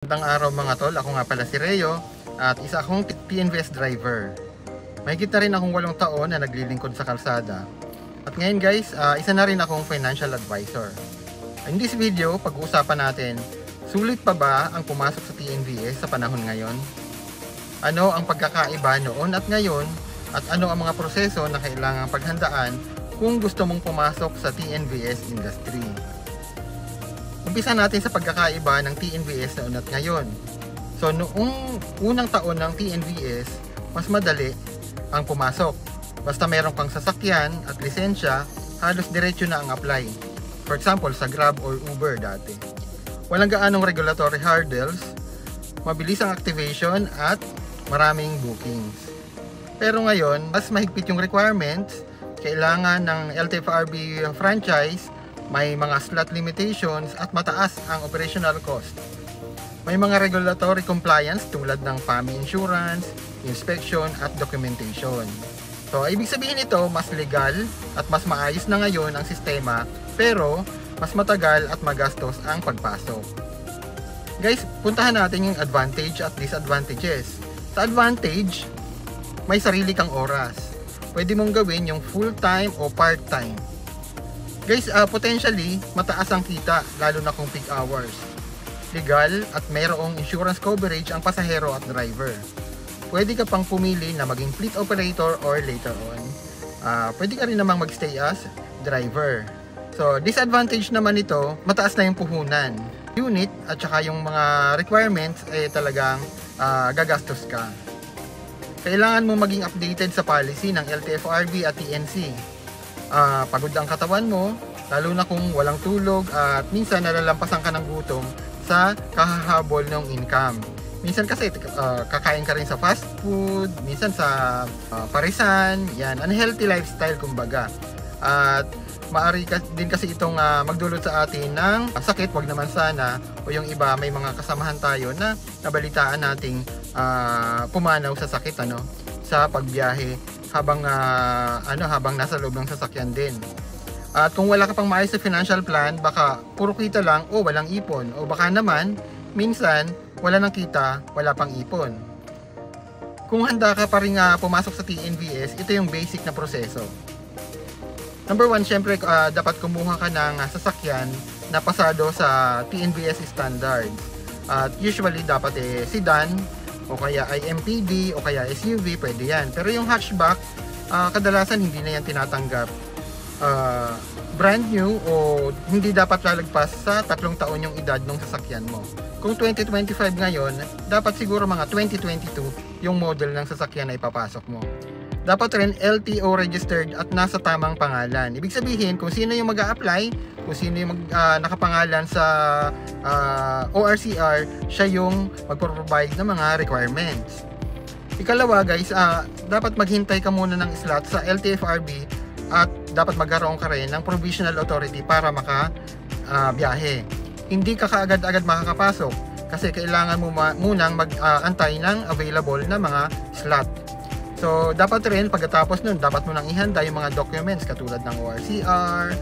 Magandang araw mga tol, ako nga pala si Reo at isa akong TNVS driver. Mahigit na rin akong 8 taon na naglilingkod sa kalsada. At ngayon guys, isa na rin akong financial advisor. In this video, pag-uusapan natin, sulit pa ba ang pumasok sa TNVS sa panahon ngayon? Ano ang pagkakaiba noon at ngayon? At ano ang mga proseso na kailangang paghandaan kung gusto mong pumasok sa TNVS industry? Umpisa natin sa pagkakaiba ng TNVS noon at ngayon. So noong unang taon ng TNVS, mas madali ang pumasok. Basta meron kang sasakyan at lisensya, halos diretso na ang apply. For example, sa Grab or Uber dati. Walang gaanong regulatory hurdles, mabilis ang activation at maraming bookings. Pero ngayon, mas mahigpit yung requirements, kailangan ng LTFRB franchise, may mga slot limitations at mataas ang operational cost. May mga regulatory compliance tulad ng PAMI insurance, inspection at documentation. So, ibig sabihin nito, mas legal at mas maayos na ngayon ang sistema, pero mas matagal at magastos ang pagpasok. Guys, puntahan natin yung advantage at disadvantages. Sa advantage, may sarili kang oras. Pwede mong gawin yung full-time o part-time. Guys, potentially, mataas ang kita, lalo na kung peak hours. Legal at mayroong insurance coverage ang pasahero at driver. Pwede ka pang pumili na maging fleet operator or later on. Pwede ka rin namang magstay as driver. So, disadvantage naman ito, mataas na yung puhunan. Unit at saka yung mga requirements ay talagang gagastos ka. Kailangan mo maging updated sa policy ng LTFRB at TNC. Pagod ang katawan mo, lalo na kung walang tulog at minsan nalalampasan ka ng gutom sa kahahabol ng income. Minsan kasi kakain ka rin sa fast food, minsan sa parisan, yan, unhealthy lifestyle kumbaga. At maaari din kasi itong magdulot sa atin ng sakit, wag naman sana, o yung iba may mga kasamahan tayo na nabalitaan nating pumanaw sa sakit sa pagbiyahe habang nasa loob ng sasakyan din. At kung wala ka pang maayos sa financial plan, baka puro kita lang o walang ipon, o baka naman minsan wala nang kita, wala pang ipon. Kung handa ka pa rin pumasok sa TNVS, ito yung basic na proseso. Number 1, syempre dapat kumuha ka ng sasakyan na pasado sa TNVS standards. At usually dapat sedan, o kaya ay MPV, o kaya SUV, pwede yan. Pero yung hatchback, kadalasan hindi na yan tinatanggap. Brand new o hindi dapat lalagpas sa 3 taon yung edad ng sasakyan mo. Kung 2025 ngayon, dapat siguro mga 2022 yung model ng sasakyan na ipapasok mo. Dapat rin LTO registered at nasa tamang pangalan. Ibig sabihin, kung sino yung mag-a-apply, kung sino yung nakapangalan sa ORCR, siya yung magpo-provide ng mga requirements. Ikalawa guys, dapat maghintay ka muna ng slot sa LTFRB at dapat magkaroon ka rin ng provisional authority para biyahe. Hindi ka kaagad-agad makakapasok kasi kailangan mo munang mag-antay ng available na mga slot. So, dapat rin pagkatapos nun, dapat mo nang ihanda yung mga documents katulad ng ORCR,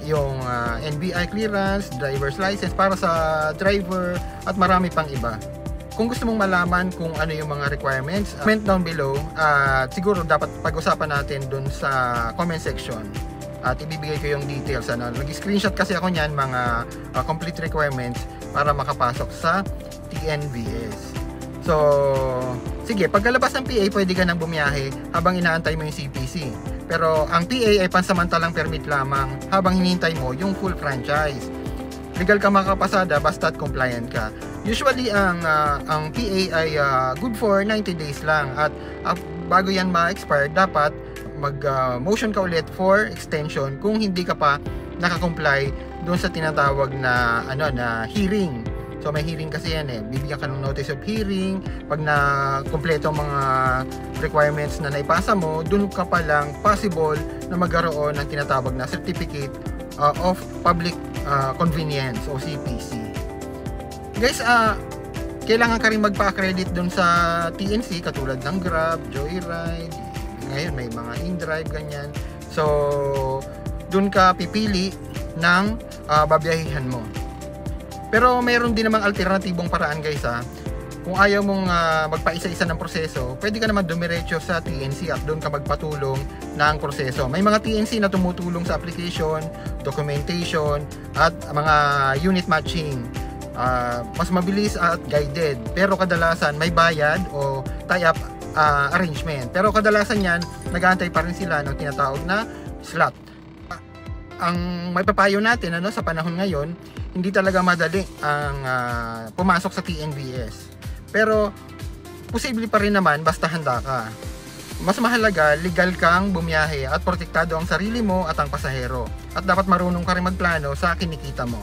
yung NBI clearance, driver's license para sa driver, at marami pang iba. Kung gusto mong malaman kung ano yung mga requirements, comment down below at siguro dapat pag-usapan natin dun sa comment section. At ibibigay ko yung details. Nag-screenshot kasi ako niyan mga complete requirements para makapasok sa TNVS. So, sige, pagkalabas ng PA, pwede ka nang bumiyahe habang inaantay mo yung CPC. Pero ang PA ay pansamantalang permit lamang habang hinihintay mo yung full franchise. Legal ka makapasada basta't compliant ka. Usually, ang PA ay good for 90 days lang. At bago yan ma-expire, dapat mag-motion ka ulit for extension kung hindi ka pa nakakomply doon sa tinatawag na hearing. So may hearing kasi yan bibigyan ka ng notice of hearing. Pag na kompleto ang mga requirements na naipasa mo, dun ka pa lang possible na magkaroon ng tinatawag na Certificate of Public Convenience o CPC. Guys, kailangan ka rin magpa-accredit dun sa TNC katulad ng Grab, Joyride, ngayon may mga InDrive ganyan. So dun ka pipili ng babiyahihan mo. Pero meron din namang alternatibong paraan guys ha. Kung ayaw mong magpaisa-isa ng proseso, pwede ka naman dumiretso sa TNC at doon ka magpatulong ng proseso. May mga TNC na tumutulong sa application, documentation, at mga unit matching. Mas mabilis at guided, pero kadalasan may bayad o tie-up arrangement. Pero kadalasan yan, nag-aantay pa rin sila ng tinatawag na slot. Ang may papayo natin sa panahon ngayon, hindi talaga madali ang pumasok sa TNVS. Pero posible pa rin naman basta handa ka. Mas mahalaga, legal kang bumiyahe at protektado ang sarili mo at ang pasahero. At dapat marunong ka rin magplano sa kinikita mo.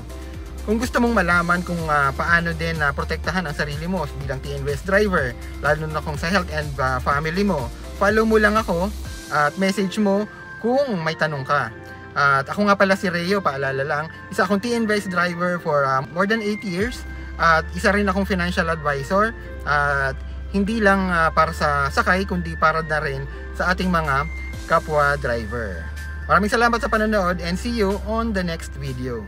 Kung gusto mong malaman kung paano din protektahan ang sarili mo bilang TNVS driver, lalo na kung sa health and family mo, follow mo lang ako at message mo kung may tanong ka. At ako nga pala si Reo, paalala lang, isa akong TNVS driver for more than 8 years at isa rin akong financial advisor at hindi lang para sa sakay kundi para na rin sa ating mga kapwa driver. Maraming salamat sa panonood and see you on the next video.